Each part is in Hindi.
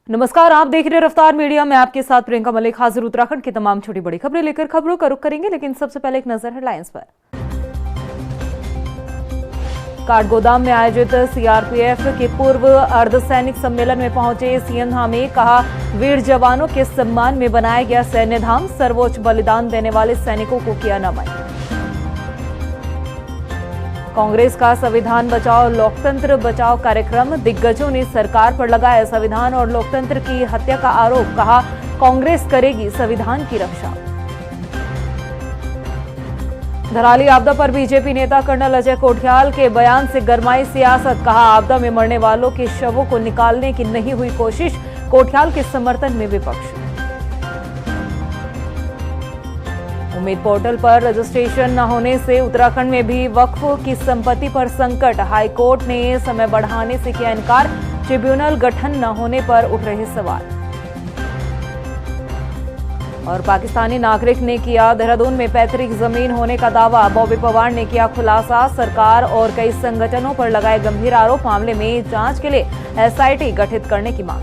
नमस्कार, आप देख रहे हैं रफ्तार मीडिया में आपके साथ प्रियंका मलिक। हाजिर उत्तराखंड की तमाम छोटी बड़ी खबरें लेकर खबरों का रुख करेंगे, लेकिन सबसे पहले एक नजर हेडलाइंस पर। काठगोदाम में आयोजित सीआरपीएफ के पूर्व अर्धसैनिक सम्मेलन में पहुंचे सीएम धामी। कहा, वीर जवानों के सम्मान में बनाया गया सैन्य धाम, सर्वोच्च बलिदान देने वाले सैनिकों को किया नमन। कांग्रेस का संविधान बचाओ लोकतंत्र बचाओ कार्यक्रम, दिग्गजों ने सरकार पर लगाया संविधान और लोकतंत्र की हत्या का आरोप। कहा, कांग्रेस करेगी संविधान की रक्षा। धराली आपदा पर बीजेपी नेता कर्नल अजय कोठियाल के बयान से गरमाई सियासत। कहा, आपदा में मरने वालों के शवों को निकालने की नहीं हुई कोशिश, कोठियाल के समर्थन में विपक्ष। उम्मीद पोर्टल पर रजिस्ट्रेशन न होने से उत्तराखंड में भी वक्फ की संपत्ति पर संकट, हाईकोर्ट ने समय बढ़ाने से किया इनकार, ट्रिब्यूनल गठन न होने पर उठ रहे सवाल। और पाकिस्तानी नागरिक ने किया देहरादून में पैतृक जमीन होने का दावा, बॉबी पवार ने किया खुलासा, सरकार और कई संगठनों पर लगाए गंभीर आरोप, मामले में जांच के लिए एसआईटी गठित करने की मांग।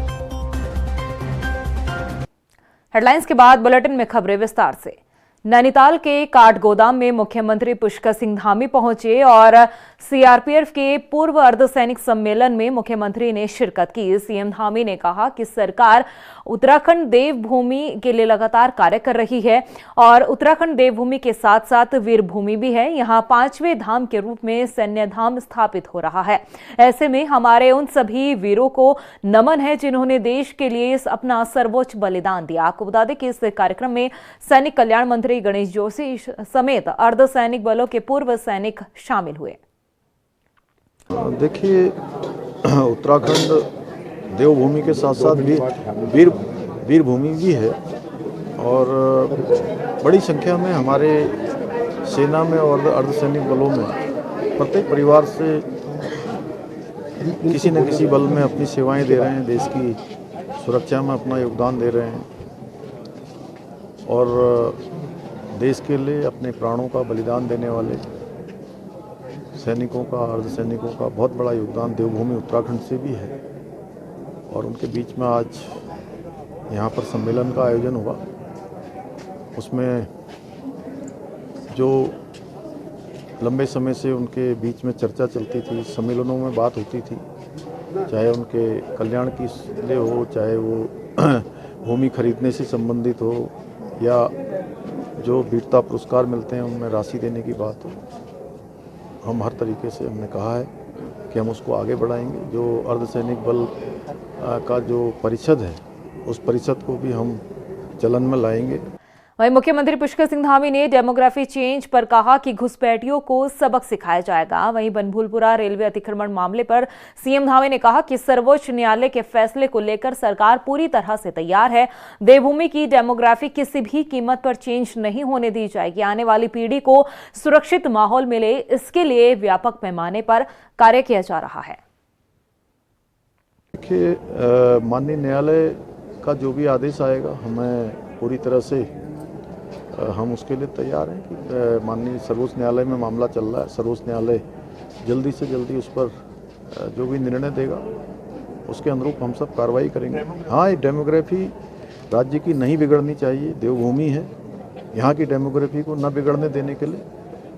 हेडलाइंस के बाद बुलेटिन में खबरें विस्तार से। नैनीताल के काठगोदाम में मुख्यमंत्री पुष्कर सिंह धामी पहुंचे और सीआरपीएफ के पूर्व अर्धसैनिक सम्मेलन में मुख्यमंत्री ने शिरकत की। सीएम धामी ने कहा कि सरकार उत्तराखंड देवभूमि के लिए लगातार कार्य कर रही है और उत्तराखंड देवभूमि के साथ साथ वीर भूमि भी है। यहाँ 5वें धाम के रूप में सैन्य धाम स्थापित हो रहा है। ऐसे में हमारे उन सभी वीरों को नमन है जिन्होंने देश के लिए अपना सर्वोच्च बलिदान दिया। आपको बता दें कि इस कार्यक्रम में सैनिक कल्याण मंत्री गणेश जोशी समेत अर्धसैनिक बलों के पूर्व सैनिक शामिल हुए। देखिए, उत्तराखंड देवभूमि के साथ साथ भी वीर भूमि भी है और बड़ी संख्या में हमारे सेना में और अर्धसैनिक बलों में प्रत्येक परिवार से किसी न किसी बल में अपनी सेवाएं दे रहे हैं, देश की सुरक्षा में अपना योगदान दे रहे हैं और देश के लिए अपने प्राणों का बलिदान देने वाले सैनिकों का, अर्धसैनिकों का बहुत बड़ा योगदान देवभूमि उत्तराखंड से भी है। और उनके बीच में आज यहाँ पर सम्मेलन का आयोजन हुआ। उसमें जो लंबे समय से उनके बीच में चर्चा चलती थी, सम्मेलनों में बात होती थी, चाहे उनके कल्याण की लिए हो, चाहे वो भूमि खरीदने से संबंधित हो या जो वीरता पुरस्कार मिलते हैं उनमें राशि देने की बात हो, हम हर तरीके से हमने कहा है कि हम उसको आगे बढ़ाएंगे। जो अर्धसैनिक बल का जो परिषद है उस परिषद को भी हम चलन में लाएंगे। वहीं मुख्यमंत्री पुष्कर सिंह धामी ने डेमोग्राफी चेंज पर कहा कि घुसपैठियों को सबक सिखाया जाएगा। वहीं बनभूलपुरा रेलवे अतिक्रमण मामले पर सीएम धामी ने कहा कि सर्वोच्च न्यायालय के फैसले को लेकर सरकार पूरी तरह से तैयार है। देवभूमि की डेमोग्राफी किसी भी कीमत पर चेंज नहीं होने दी जाएगी। आने वाली पीढ़ी को सुरक्षित माहौल मिले, इसके लिए व्यापक पैमाने पर कार्य किया जा रहा है। देखिए, माननीय न्यायालय का जो भी आदेश आएगा हमें पूरी तरह से हम उसके लिए तैयार हैं कि माननीय सर्वोच्च न्यायालय में मामला चल रहा है, सर्वोच्च न्यायालय जल्दी से जल्दी उस पर जो भी निर्णय देगा उसके अनुरूप हम सब कार्रवाई करेंगे। हाँ, ये डेमोग्राफी राज्य की नहीं बिगड़नी चाहिए, देवभूमि है, यहाँ की डेमोग्राफी को न बिगड़ने देने के लिए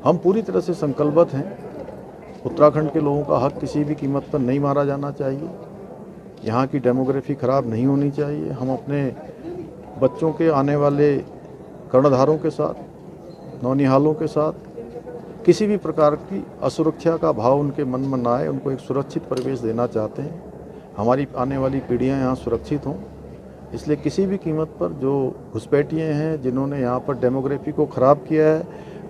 हम पूरी तरह से संकल्पबद्ध हैं। उत्तराखंड के लोगों का हक किसी भी कीमत पर नहीं मारा जाना चाहिए, यहाँ की डेमोग्राफी खराब नहीं होनी चाहिए। हम अपने बच्चों के आने वाले कर्णधारों के साथ, नौनिहालों के साथ किसी भी प्रकार की असुरक्षा का भाव उनके मन में ना आए, उनको एक सुरक्षित परिवेश देना चाहते हैं। हमारी आने वाली पीढ़ियां यहाँ सुरक्षित हों, इसलिए किसी भी कीमत पर जो घुसपैठिए हैं जिन्होंने यहाँ पर डेमोग्राफी को ख़राब किया है,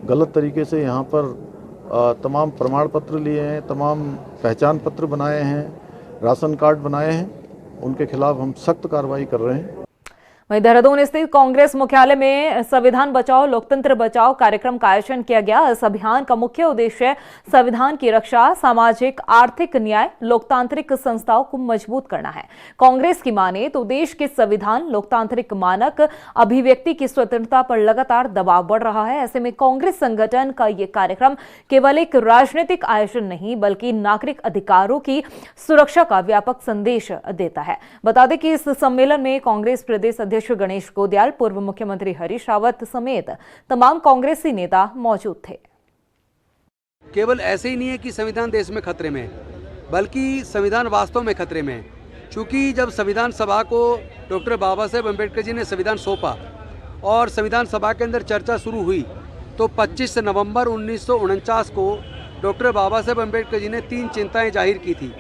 गलत तरीके से यहाँ पर तमाम प्रमाण पत्र लिए हैं, तमाम पहचान पत्र बनाए हैं, राशन कार्ड बनाए हैं, उनके खिलाफ हम सख्त कार्रवाई कर रहे हैं। वहीं देहरादून स्थित कांग्रेस मुख्यालय में संविधान बचाओ लोकतंत्र बचाओ कार्यक्रम का आयोजन किया गया। इस अभियान का मुख्य उद्देश्य संविधान की रक्षा, सामाजिक आर्थिक न्याय, लोकतांत्रिक संस्थाओं को मजबूत करना है। कांग्रेस की माने तो देश के संविधान, लोकतांत्रिक मानक, अभिव्यक्ति की स्वतंत्रता पर लगातार दबाव बढ़ रहा है। ऐसे में कांग्रेस संगठन का ये कार्यक्रम केवल एक राजनीतिक आयोजन नहीं बल्कि नागरिक अधिकारों की सुरक्षा का व्यापक संदेश देता है। बता दें कि इस सम्मेलन में कांग्रेस प्रदेश अध्यक्ष गणेश गोदियाल, पूर्व मुख्यमंत्री हरीश रावत समेत तमाम कांग्रेसी नेता मौजूद थे। केवल ऐसे ही नहीं है कि संविधान देश में खतरे में है, बल्कि संविधान वास्तव में खतरे में है। क्योंकि जब संविधान सभा को डॉक्टर बाबा साहेब अम्बेडकर जी ने संविधान सौंपा और संविधान सभा के अंदर चर्चा शुरू हुई तो 25 नवंबर 1949 को डॉक्टर बाबा साहेब अम्बेडकर जी ने 3 चिंताएं जाहिर की थी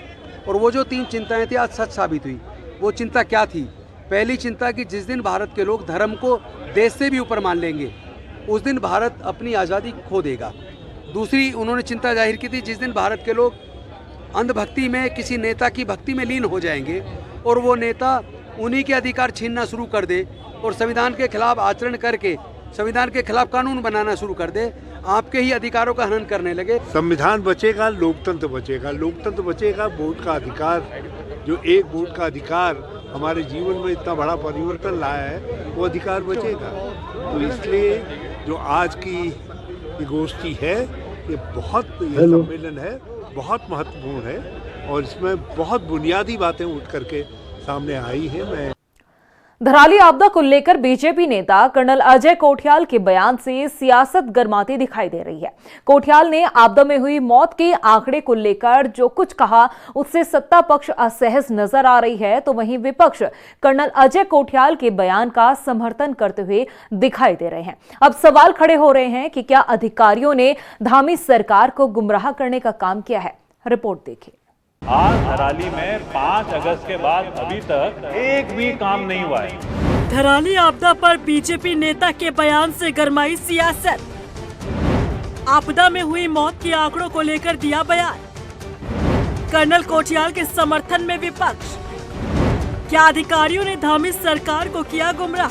और वो जो 3 चिंताएं थी आज सच साबित हुई। वो चिंता क्या थी? पहली चिंता कि जिस दिन भारत के लोग धर्म को देश से भी ऊपर मान लेंगे उस दिन भारत अपनी आज़ादी खो देगा। दूसरी उन्होंने चिंता जाहिर की थी जिस दिन भारत के लोग अंधभक्ति में किसी नेता की भक्ति में लीन हो जाएंगे और वो नेता उन्हीं के अधिकार छीनना शुरू कर दे और संविधान के खिलाफ आचरण करके संविधान के खिलाफ कानून बनाना शुरू कर दे, आपके ही अधिकारों का हनन करने लगे। संविधान बचेगा, लोकतंत्र बचेगा, लोकतंत्र बचेगा, वोट का अधिकार, जो एक वोट का अधिकार हमारे जीवन में इतना बड़ा परिवर्तन लाया है, वो अधिकार बचेगा। तो इसलिए जो आज की ये गोष्ठी है, ये सम्मेलन है, बहुत महत्वपूर्ण है और इसमें बहुत बुनियादी बातें उठ करके सामने आई है। मैं धराली आपदा को लेकर बीजेपी नेता कर्नल अजय कोठियाल के बयान से सियासत गर्माती दिखाई दे रही है। कोठियाल ने आपदा में हुई मौत के आंकड़े को लेकर जो कुछ कहा उससे सत्ता पक्ष असहज नजर आ रही है, तो वहीं विपक्ष कर्नल अजय कोठियाल के बयान का समर्थन करते हुए दिखाई दे रहे हैं। अब सवाल खड़े हो रहे हैं कि क्या अधिकारियों ने धामी सरकार को गुमराह करने का काम किया है। रिपोर्ट देखिए। आज धराली में 5 अगस्त के बाद अभी तक एक भी काम नहीं हुआ है। धराली आपदा पर बीजेपी नेता के बयान से गरमाई सियासत। आपदा में हुई मौत के आंकड़ों को लेकर दिया बयान। कर्नल कोठियाल के समर्थन में विपक्ष। क्या अधिकारियों ने धामी सरकार को किया गुमराह?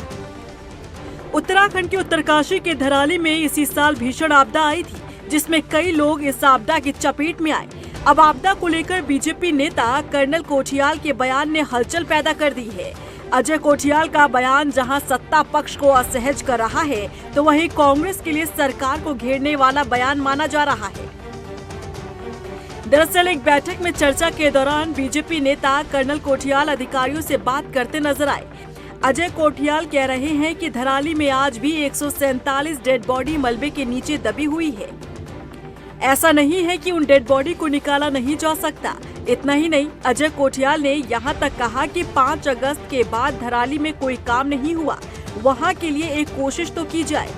उत्तराखंड के उत्तरकाशी के धराली में इसी साल भीषण आपदा आई थी जिसमें कई लोग इस आपदा की चपेट में आए। अब आपदा को लेकर बीजेपी नेता कर्नल कोठियाल के बयान ने हलचल पैदा कर दी है। अजय कोठियाल का बयान जहां सत्ता पक्ष को असहज कर रहा है तो वहीं कांग्रेस के लिए सरकार को घेरने वाला बयान माना जा रहा है। दरअसल एक बैठक में चर्चा के दौरान बीजेपी नेता कर्नल कोठियाल अधिकारियों से बात करते नजर आए। अजय कोठियाल कह रहे हैं कि धराली में आज भी 147 डेड बॉडी मलबे के नीचे दबी हुई है। ऐसा नहीं है कि उन डेड बॉडी को निकाला नहीं जा सकता। इतना ही नहीं, अजय कोठियाल ने यहाँ तक कहा कि 5 अगस्त के बाद धराली में कोई काम नहीं हुआ, वहाँ के लिए एक कोशिश तो की जाए।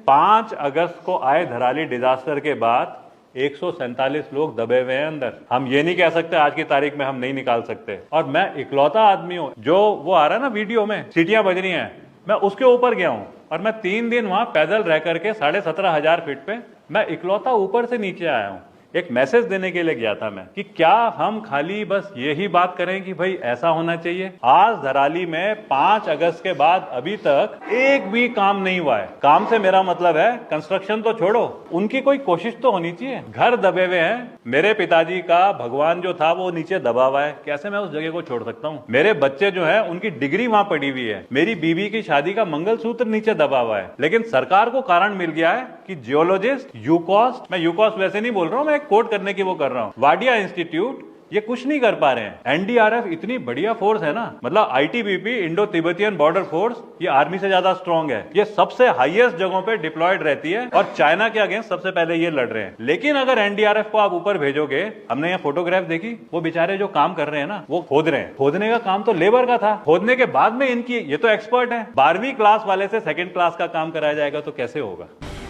5 अगस्त को आए धराली डिजास्टर के बाद 147 लोग दबे हुए हैं अंदर। हम ये नहीं कह सकते आज की तारीख में हम नहीं निकाल सकते। और मैं इकलौता आदमी हूँ जो वो आ रहा है ना वीडियो में सीटियां बज रही हैं, मैं उसके ऊपर गया हूँ और मैं 3 दिन वहां पैदल रह करके 17,500 फीट पे मैं इकलौता ऊपर से नीचे आया हूँ। एक मैसेज देने के लिए गया था मैं कि क्या हम खाली बस यही बात करें कि भाई ऐसा होना चाहिए। आज धराली में 5 अगस्त के बाद अभी तक एक भी काम नहीं हुआ है। काम से मेरा मतलब है कंस्ट्रक्शन तो छोड़ो, उनकी कोई कोशिश तो होनी चाहिए। घर दबे हुए हैं। मेरे पिताजी का भगवान जो था वो नीचे दबा हुआ है, कैसे मैं उस जगह को छोड़ सकता हूँ। मेरे बच्चे जो है उनकी डिग्री वहां पड़ी हुई है। मेरी बीवी की शादी का मंगलसूत्र नीचे दबा हुआ है। लेकिन सरकार को कारण मिल गया है कि जियोलॉजिस्ट यूकॉस्ट, मैं यूकॉस्ट वैसे नहीं बोल रहा हूँ, मैं कोट करने की वो कर रहा हूं, वाडिया इंस्टीट्यूट, ये कुछ नहीं कर पा रहे हैं। एनडीआरएफ इतनी बढ़िया फोर्स है ना, मतलब ITBP Indo Tibetan border force, ये आर्मी से ज्यादा स्ट्रांग है। ये सबसे हाईएस्ट जगहों पे डिप्लॉयड रहती है और चाइना के अगेंस्ट सबसे पहले ये लड़ रहे हैं। लेकिन अगर एनडीआरएफ को आप ऊपर भेजोगे, हमने यहाँ फोटोग्राफ देखी, वो बेचारे जो काम कर रहे हैं ना, वो खोद रहे हैं। खोदने का काम तो लेबर का था, खोदने के बाद में इनकी, ये तो एक्सपर्ट है। 12वीं क्लास वाले से 2nd क्लास का काम कराया जाएगा तो कैसे होगा।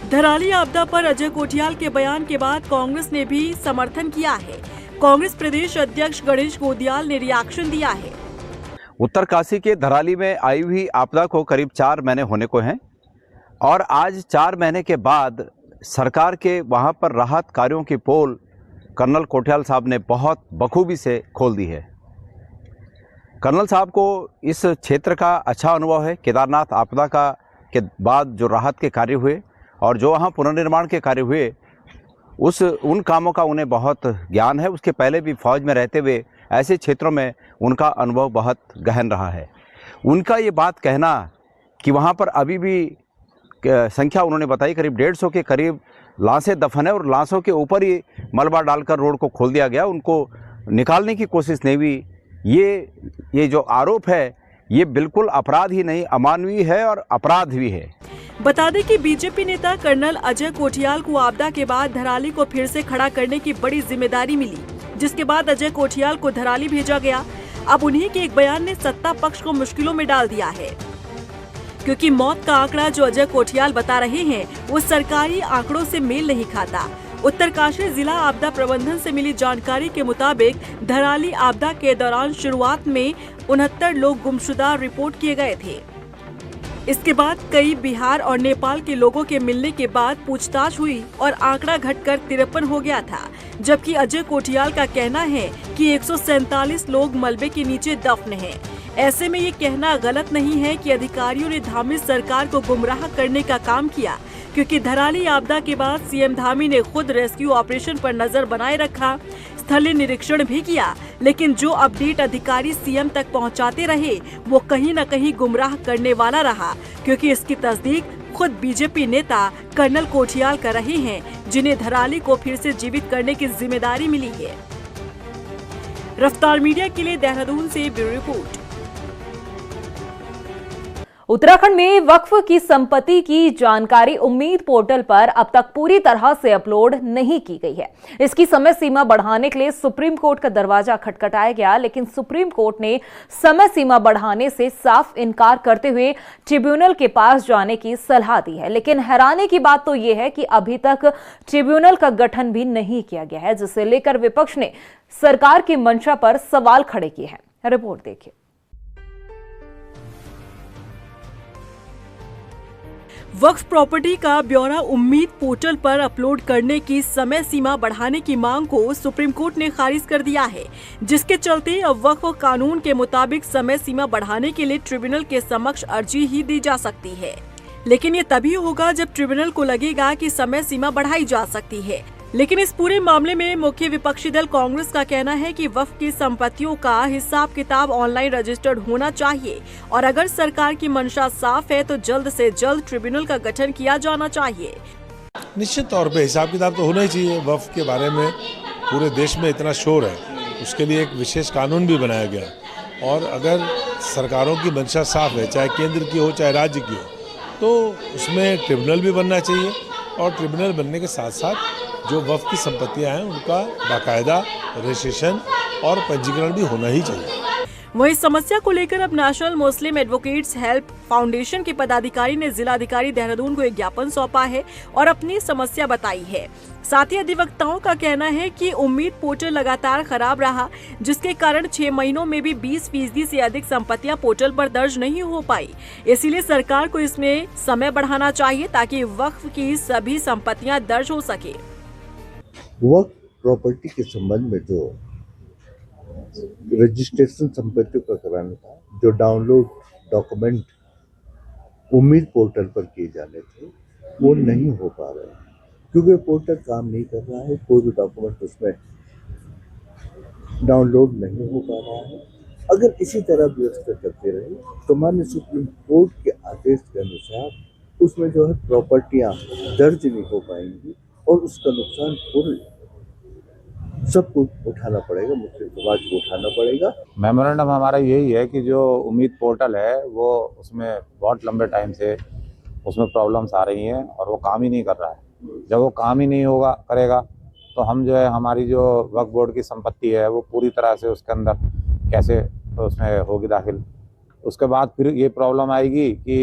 धराली आपदा पर अजय कोठियाल के बयान के बाद कांग्रेस ने भी समर्थन किया है। कांग्रेस प्रदेश अध्यक्ष गणेश गोदियाल ने रिएक्शन दिया है। उत्तरकाशी के धराली में आई हुई आपदा को करीब 4 महीने होने को हैं और आज 4 महीने के बाद सरकार के वहां पर राहत कार्यों की पोल कर्नल कोठियाल साहब ने बहुत बखूबी से खोल दी है। कर्नल साहब को इस क्षेत्र का अच्छा अनुभव है। केदारनाथ आपदा के बाद जो राहत के कार्य हुए और जो वहाँ पुनर्निर्माण के कार्य हुए उन कामों का उन्हें बहुत ज्ञान है। उसके पहले भी फौज में रहते हुए ऐसे क्षेत्रों में उनका अनुभव बहुत गहन रहा है। उनका ये बात कहना कि वहाँ पर अभी भी संख्या उन्होंने बताई करीब 150 के करीब लाशें दफन है और लाशों के ऊपर ही मलबा डालकर रोड को खोल दिया गया, उनको निकालने की कोशिश नहीं हुई। ये जो आरोप है ये बिल्कुल अपराध ही नहीं, अमानवीय है और अपराध भी है। बता दें कि बीजेपी नेता कर्नल अजय कोठियाल को आपदा के बाद धराली को फिर से खड़ा करने की बड़ी जिम्मेदारी मिली, जिसके बाद अजय कोठियाल को धराली भेजा गया। अब उन्हीं के एक बयान ने सत्ता पक्ष को मुश्किलों में डाल दिया है, क्योंकि मौत का आंकड़ा जो अजय कोठियाल बता रहे हैं वो सरकारी आंकड़ों से मेल नहीं खाता। उत्तरकाशी जिला आपदा प्रबंधन से मिली जानकारी के मुताबिक धराली आपदा के दौरान शुरुआत में 69 लोग गुमशुदा रिपोर्ट किए गए थे। इसके बाद कई बिहार और नेपाल के लोगों के मिलने के बाद पूछताछ हुई और आंकड़ा घटकर 53 हो गया था, जबकि अजय कोठियाल का कहना है कि 147 लोग मलबे के नीचे दफन हैं। ऐसे में ये कहना गलत नहीं है कि अधिकारियों ने धामी सरकार को गुमराह करने का काम किया, क्योंकि धराली आपदा के बाद सीएम धामी ने खुद रेस्क्यू ऑपरेशन पर नजर बनाए रखा, स्थलीय निरीक्षण भी किया, लेकिन जो अपडेट अधिकारी सीएम तक पहुंचाते रहे वो कहीं न कहीं गुमराह करने वाला रहा, क्योंकि इसकी तस्दीक खुद बीजेपी नेता कर्नल कोठियाल कर रहे हैं, जिन्हें धराली को फिर से जीवित करने की जिम्मेदारी मिली है। रफ्तार मीडिया के लिए देहरादून से ब्यूरो रिपोर्ट। उत्तराखंड में वक्फ की संपत्ति की जानकारी उम्मीद पोर्टल पर अब तक पूरी तरह से अपलोड नहीं की गई है। इसकी समय सीमा बढ़ाने के लिए सुप्रीम कोर्ट का दरवाजा खटखटाया गया, लेकिन सुप्रीम कोर्ट ने समय सीमा बढ़ाने से साफ इनकार करते हुए ट्रिब्यूनल के पास जाने की सलाह दी है। लेकिन हैरानी की बात तो यह है कि अभी तक ट्रिब्यूनल का गठन भी नहीं किया गया है, जिसे लेकर विपक्ष ने सरकार की मंशा पर सवाल खड़े किए हैं। रिपोर्ट देखिए। वक्फ प्रॉपर्टी का ब्यौरा उम्मीद पोर्टल पर अपलोड करने की समय सीमा बढ़ाने की मांग को सुप्रीम कोर्ट ने खारिज कर दिया है, जिसके चलते अब वक्फ कानून के मुताबिक समय सीमा बढ़ाने के लिए ट्रिब्यूनल के समक्ष अर्जी ही दी जा सकती है। लेकिन ये तभी होगा जब ट्रिब्यूनल को लगेगा कि समय सीमा बढ़ाई जा सकती है। लेकिन इस पूरे मामले में मुख्य विपक्षी दल कांग्रेस का कहना है कि वक्फ की संपत्तियों का हिसाब किताब ऑनलाइन रजिस्टर्ड होना चाहिए और अगर सरकार की मंशा साफ है तो जल्द से जल्द ट्रिब्यूनल का गठन किया जाना चाहिए। निश्चित तौर पे हिसाब किताब तो होना ही चाहिए। वक्फ के बारे में पूरे देश में इतना शोर है, उसके लिए एक विशेष कानून भी बनाया गया और अगर सरकारों की मंशा साफ है, चाहे केंद्र की हो चाहे राज्य की हो, तो उसमें ट्रिब्यूनल भी बनना चाहिए और ट्रिब्यूनल बनने के साथ साथ जो वक्फ की संपत्तियां हैं उनका बाकायदा रजिस्ट्रेशन और पंजीकरण भी होना ही चाहिए। वहीं समस्या को लेकर अब नेशनल मुस्लिम एडवोकेट्स हेल्प फाउंडेशन के पदाधिकारी ने जिलाधिकारी देहरादून को एक ज्ञापन सौंपा है और अपनी समस्या बताई है। साथ ही अधिवक्ताओं का कहना है कि उम्मीद पोर्टल लगातार खराब रहा, जिसके कारण 6 महीनों में भी 20% से अधिक संपत्तियां पोर्टल पर दर्ज नहीं हो पाई। इसीलिए सरकार को इसमें समय बढ़ाना चाहिए ताकि वक्फ की सभी संपत्तियां दर्ज हो सके। वक्फ प्रॉपर्टी के संबंध में जो रजिस्ट्रेशन संपत्तियों का कराना था, जो डाउनलोड डॉक्यूमेंट उम्मीद पोर्टल पर किए जाने थे, वो नहीं हो पा रहे हैं क्योंकि पोर्टल काम नहीं कर रहा है। कोई भी डॉक्यूमेंट उसमें डाउनलोड नहीं हो पा रहा है। अगर इसी तरह व्यवस्था करते रहे तो माननीय सुप्रीम कोर्ट के आदेश के अनुसार उसमें जो है प्रॉपर्टियां दर्ज नहीं हो पाएंगी और उसका नुकसान पूरे सबको उठाना पड़ेगा, मुस्लिम समाज को उठाना पड़ेगा। मेमोरेंडम हमारा यही है कि जो उम्मीद पोर्टल है वो उसमें बहुत लंबे टाइम से उसमें प्रॉब्लम्स आ रही हैं और वो काम ही नहीं कर रहा है। जब वो काम ही नहीं करेगा तो हम जो है हमारी जो वक्फ बोर्ड की संपत्ति है वो पूरी तरह से उसके अंदर कैसे उसमें होगी दाखिल। उसके बाद फिर ये प्रॉब्लम आएगी कि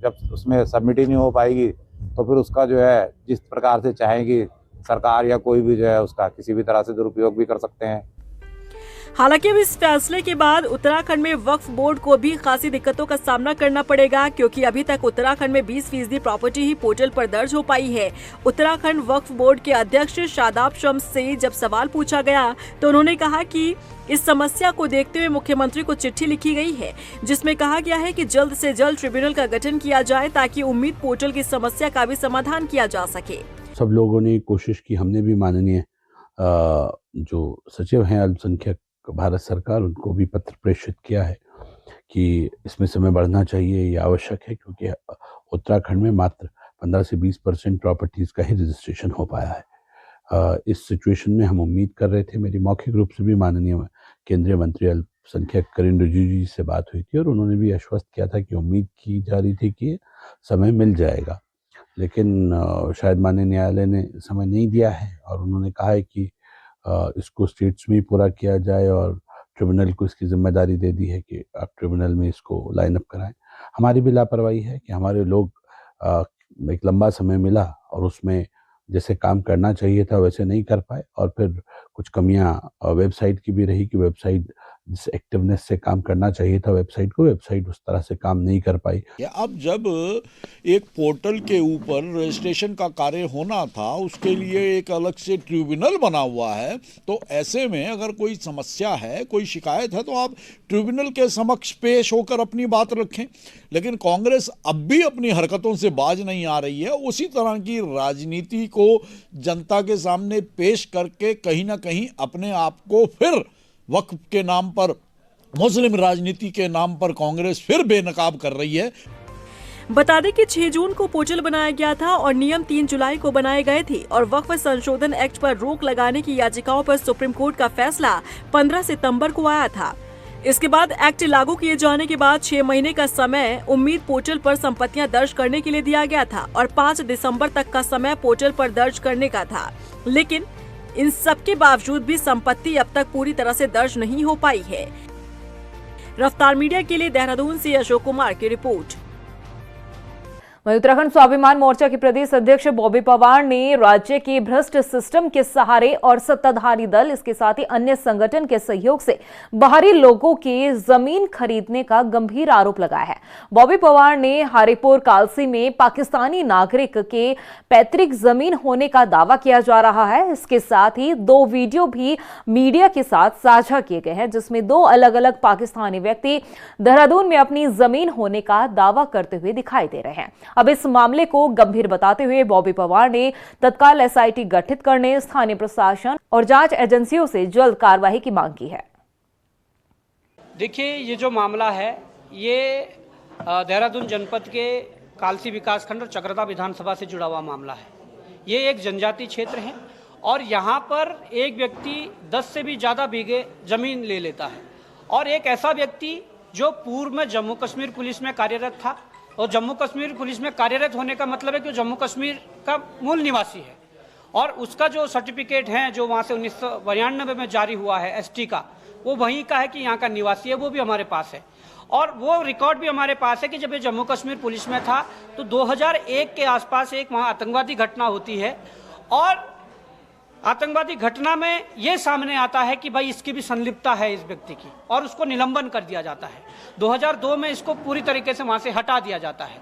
जब उसमें सबमिट ही नहीं हो पाएगी तो फिर उसका जो है जिस प्रकार से चाहेगी सरकार या कोई भी जो है उसका किसी भी तरह से दुरुपयोग भी कर सकते हैं। हालांकि अब इस फैसले के बाद उत्तराखंड में वक्फ बोर्ड को भी खासी दिक्कतों का सामना करना पड़ेगा, क्योंकि अभी तक उत्तराखंड में 20% प्रॉपर्टी ही पोर्टल पर दर्ज हो पाई है। उत्तराखंड वक्फ बोर्ड के अध्यक्ष शादाब शम्स से जब सवाल पूछा गया तो उन्होंने कहा कि इस समस्या को देखते हुए मुख्यमंत्री को चिट्ठी लिखी गई है, जिसमें कहा गया है कि जल्द से जल्द ट्रिब्यूनल का गठन किया जाए ताकि उम्मीद पोर्टल की समस्या का भी समाधान किया जा सके। सब लोगों ने कोशिश की, हमने भी माननीय जो सचिव हैं अल्पसंख्यक भारत सरकार, उनको भी पत्र प्रेषित किया है कि इसमें समय बढ़ना चाहिए, ये आवश्यक है, क्योंकि उत्तराखंड में मात्र 15 से 20% प्रॉपर्टीज़ का ही रजिस्ट्रेशन हो पाया है। इस सिचुएशन में हम उम्मीद कर रहे थे, मेरी मौखिक रूप से भी माननीय केंद्रीय मंत्री अल्पसंख्यक किरेन रिजिजू जी से बात हुई थी और उन्होंने भी आश्वस्त किया था कि उम्मीद की जा रही थी कि समय मिल जाएगा, लेकिन शायद माननीय न्यायालय ने समय नहीं दिया है और उन्होंने कहा है कि इसको स्टेट्स में ही पूरा किया जाए और ट्रिब्यूनल को इसकी जिम्मेदारी दे दी है कि आप ट्रिब्यूनल में इसको लाइन अप कराएं। हमारी भी लापरवाही है कि हमारे लोग एक लंबा समय मिला और उसमें जैसे काम करना चाहिए था वैसे नहीं कर पाए, और फिर कुछ कमियां वेबसाइट की भी रही कि वेबसाइट जिस एक्टिवनेस से काम करना चाहिए था वेबसाइट उस तरह से काम नहीं कर पाई। अब जब एक पोर्टल के ऊपर रजिस्ट्रेशन का कार्य होना था, उसके लिए एक अलग से ट्रिब्यूनल बना हुआ है, तो ऐसे में अगर कोई समस्या है, कोई शिकायत है, तो आप ट्रिब्यूनल के समक्ष पेश होकर अपनी बात रखें। लेकिन कांग्रेस अब भी अपनी हरकतों से बाज नहीं आ रही है, उसी तरह की राजनीति को जनता के सामने पेश करके कहीं ना कहीं अपने आप को फिर वक्फ के नाम पर, मुस्लिम राजनीति के नाम पर कांग्रेस फिर बेनकाब कर रही है। बता दें कि 6 जून को पोर्टल बनाया गया था और नियम 3 जुलाई को बनाए गए थे और वक्फ संशोधन एक्ट पर रोक लगाने की याचिकाओं पर सुप्रीम कोर्ट का फैसला 15 सितंबर को आया था। इसके बाद एक्ट लागू किए जाने के बाद 6 महीने का समय उम्मीद पोर्टल पर संपत्तियां दर्ज करने के लिए दिया गया था और 5 दिसंबर तक का समय पोर्टल पर दर्ज करने का था। लेकिन इन सब के बावजूद भी संपत्ति अब तक पूरी तरह से दर्ज नहीं हो पाई है। रफ्तार मीडिया के लिए देहरादून से अशोक कुमार की रिपोर्ट। वहीं उत्तराखंड स्वाभिमान मोर्चा के प्रदेश अध्यक्ष बॉबी पवार ने राज्य के भ्रष्ट सिस्टम के सहारे और सत्ताधारी दल, इसके साथ ही अन्य संगठन के सहयोग से बाहरी लोगों की जमीन खरीदने का गंभीर आरोप लगाया है। बॉबी पवार ने हरिपुर कालसी में पाकिस्तानी नागरिक के पैतृक जमीन होने का दावा किया जा रहा है। इसके साथ ही 2 वीडियो भी मीडिया के साथ साझा किए गए हैं, जिसमें 2 अलग अलग पाकिस्तानी व्यक्ति देहरादून में अपनी जमीन होने का दावा करते हुए दिखाई दे रहे हैं। अब इस मामले को गंभीर बताते हुए बॉबी पवार ने तत्काल एसआईटी गठित करने, स्थानीय प्रशासन और जांच एजेंसियों से जल्द कार्रवाई की मांग की है। देखिए, ये जो मामला है ये देहरादून जनपद के कालसी विकासखंड और चकराता विधानसभा से जुड़ा हुआ मामला है। ये एक जनजातीय क्षेत्र है और यहाँ पर एक व्यक्ति 10 से भी ज़्यादा बीघे जमीन ले लेता है और एक ऐसा व्यक्ति जो पूर्व में जम्मू कश्मीर पुलिस में कार्यरत था, और जम्मू कश्मीर पुलिस में कार्यरत होने का मतलब है कि जम्मू कश्मीर का मूल निवासी है और उसका जो सर्टिफिकेट है जो वहाँ से 1992 में जारी हुआ है एसटी का, वो वहीं का है कि यहाँ का निवासी है, वो भी हमारे पास है। और वो रिकॉर्ड भी हमारे पास है कि जब ये जम्मू कश्मीर पुलिस में था तो 2001 के आसपास एक वहाँ आतंकवादी घटना होती है और आतंकवादी घटना में ये सामने आता है कि भाई इसकी भी संलिप्तता है इस व्यक्ति की और उसको निलंबन कर दिया जाता है। 2002 में इसको पूरी तरीके से वहाँ से हटा दिया जाता है।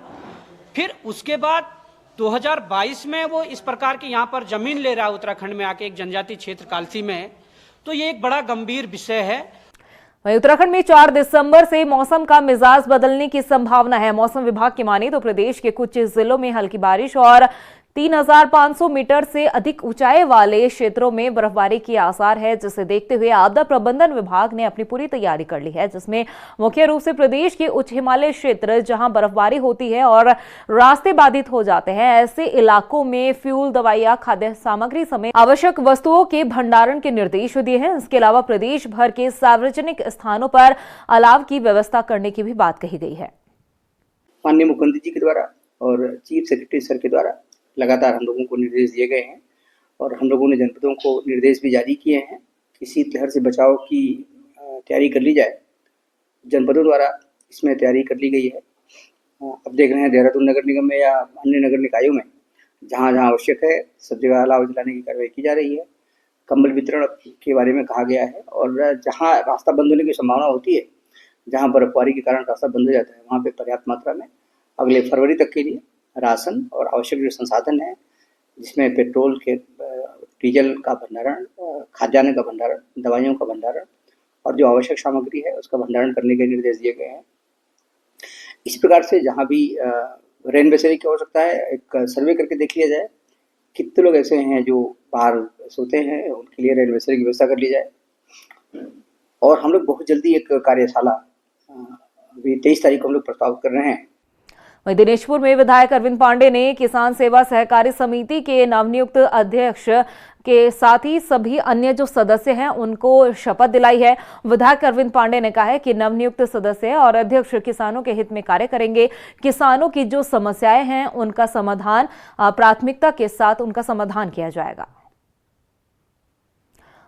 फिर उसके बाद 2022 में वो इस प्रकार की यहाँ पर जमीन ले रहा है उत्तराखंड में आके एक जनजातीय क्षेत्र कालसी में, तो ये एक बड़ा गंभीर विषय है। वहीं उत्तराखंड में 4 दिसंबर से मौसम का मिजाज बदलने की संभावना है। मौसम विभाग की माने तो प्रदेश के कुछ जिलों में हल्की बारिश और 3500 मीटर से अधिक ऊंचाई वाले क्षेत्रों में बर्फबारी के आसार है, जिसे देखते हुए आपदा प्रबंधन विभाग ने अपनी पूरी तैयारी कर ली है, जिसमें मुख्य रूप से प्रदेश के उच्च हिमालय क्षेत्र जहां बर्फबारी होती है और रास्ते बाधित हो जाते हैं, ऐसे इलाकों में फ्यूल, दवाइयां, खाद्य सामग्री समेत आवश्यक वस्तुओं के भंडारण के निर्देश दिए हैं। इसके अलावा प्रदेश भर के सार्वजनिक स्थानों पर अलाव की व्यवस्था करने की भी बात कही गई है। माननीय मुख्यमंत्री जी के द्वारा और चीफ सेक्रेटरी सर के द्वारा लगातार हम लोगों को निर्देश दिए गए हैं और हम लोगों ने जनपदों को निर्देश भी जारी किए हैं कि शीतलहर से बचाव की तैयारी कर ली जाए। जनपदों द्वारा इसमें तैयारी कर ली गई है। अब देख रहे हैं देहरादून नगर निगम में या अन्य नगर निकायों में जहाँ जहाँ आवश्यक है सब जगह अलाव जलाने की कार्रवाई की जा रही है कंबल वितरण के बारे में कहा गया है। और जहां रास्ता बंद होने की संभावना होती है, जहां बर्फबारी के कारण रास्ता बंद हो जाता है, वहां पे पर्याप्त मात्रा में अगले फरवरी तक के लिए राशन और आवश्यक जो संसाधन है, जिसमें पेट्रोल के, डीजल का भंडारण, खाद्यान्न का भंडारण, दवाइयों का भंडारण और जो आवश्यक सामग्री है उसका भंडारण करने के निर्देश दिए गए हैं। इस प्रकार से जहाँ भी रेन बसेरे की आवश्यकता है, एक सर्वे करके देख लिया जाए कितने लोग ऐसे हैं जो बाहर सोते हैं, उनके लिए रेन बसेरे की व्यवस्था कर ली जाए। और हम लोग बहुत जल्दी एक कार्यशाला, अभी 23 तारीख को हम लोग प्रस्ताव कर रहे हैं। वहीं दिनेशपुर में विधायक अरविंद पांडे ने किसान सेवा सहकारी समिति के नवनियुक्त अध्यक्ष के साथ ही सभी अन्य जो सदस्य हैं उनको शपथ दिलाई है। विधायक अरविंद पांडे ने कहा है कि नवनियुक्त सदस्य और अध्यक्ष किसानों के हित में कार्य करेंगे। किसानों की जो समस्याएं हैं उनका समाधान प्राथमिकता के साथ उनका समाधान किया जाएगा।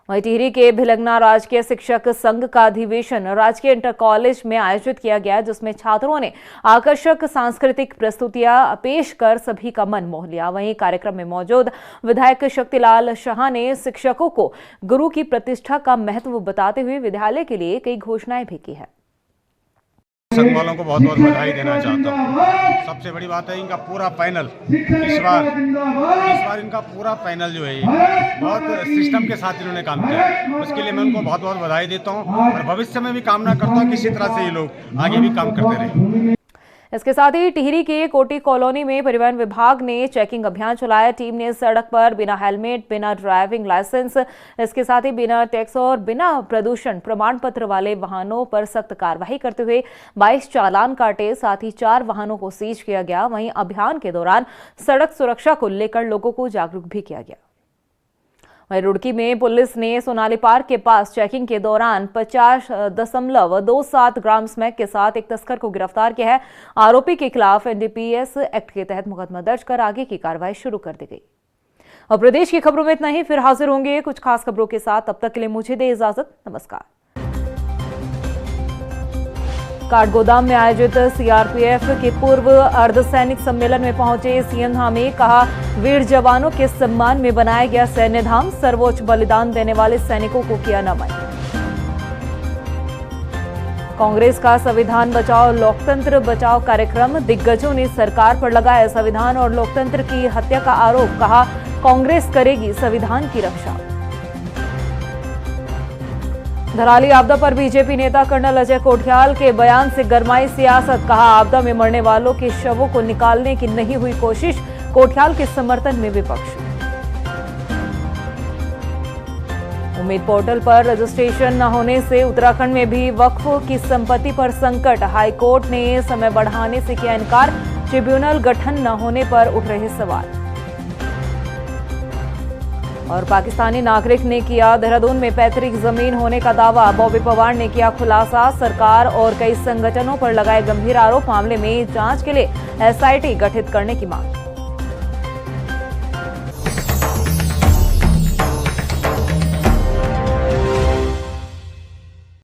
वहीं टिहरी के भिलंगना राजकीय शिक्षक संघ का अधिवेशन राजकीय इंटर कॉलेज में आयोजित किया गया, जिसमें छात्रों ने आकर्षक सांस्कृतिक प्रस्तुतियां पेश कर सभी का मन मोह लिया। वहीं कार्यक्रम में मौजूद विधायक शक्तिलाल शाह ने शिक्षकों को गुरु की प्रतिष्ठा का महत्व बताते हुए विद्यालय के लिए कई घोषणाएं भी की है। संघ वालों को बहुत बहुत बधाई देना चाहता हूँ। सबसे बड़ी बात है इनका पूरा पैनल, इस बार इनका पूरा पैनल जो है बहुत सिस्टम के साथ इन्होंने काम किया, उसके लिए मैं उनको बहुत बहुत बधाई देता हूँ और भविष्य में भी कामना करता हूँ किसी तरह से ये लोग आगे भी काम करते रहें। इसके साथ ही टिहरी के कोटी कॉलोनी में परिवहन विभाग ने चेकिंग अभियान चलाया। टीम ने सड़क पर बिना हेलमेट, बिना ड्राइविंग लाइसेंस, इसके साथ ही बिना टैक्स और बिना प्रदूषण प्रमाण पत्र वाले वाहनों पर सख्त कार्रवाई करते हुए 22 चालान काटे। साथ ही 4 वाहनों को सीज किया गया। वहीं अभियान के दौरान सड़क सुरक्षा को लेकर लोगों को जागरूक भी किया गया। वहीं रुड़की में पुलिस ने सोनाली पार्क के पास चेकिंग के दौरान 50.27 ग्राम स्मैक के साथ एक तस्कर को गिरफ्तार किया है। आरोपी के खिलाफ एनडीपीएस एक्ट के तहत मुकदमा दर्ज कर आगे की कार्रवाई शुरू कर दी गई। और प्रदेश की खबरों में इतना ही, फिर हाजिर होंगे कुछ खास खबरों के साथ। तब तक के लिए मुझे दे इजाजत, नमस्कार। काठगोदाम में आयोजित सीआरपीएफ के पूर्व अर्धसैनिक सम्मेलन में पहुंचे सीएम धामी, कहा वीर जवानों के सम्मान में बनाया गया सैन्य धाम, सर्वोच्च बलिदान देने वाले सैनिकों को किया नमन। कांग्रेस का संविधान बचाओ लोकतंत्र बचाओ कार्यक्रम, दिग्गजों ने सरकार पर लगाया संविधान और लोकतंत्र की हत्या का आरोप, कहा कांग्रेस करेगी संविधान की रक्षा। धराली आपदा पर बीजेपी नेता कर्नल अजय कोठियाल के बयान से गरमाई सियासत, कहा आपदा में मरने वालों के शवों को निकालने की नहीं हुई कोशिश, कोठियाल के समर्थन में विपक्ष। उम्मीद पोर्टल पर रजिस्ट्रेशन न होने से उत्तराखंड में भी वक्फ की संपत्ति पर संकट, हाईकोर्ट ने समय बढ़ाने से किया इनकार, ट्रिब्यूनल गठन न होने पर उठ रहे सवाल। और पाकिस्तानी नागरिक ने किया देहरादून में पैतृक जमीन होने का दावा, बॉबी पवार ने किया खुलासा, सरकार और कई संगठनों पर लगाए गंभीर आरोप, मामले में जांच के लिए एसआईटी गठित करने की मांग।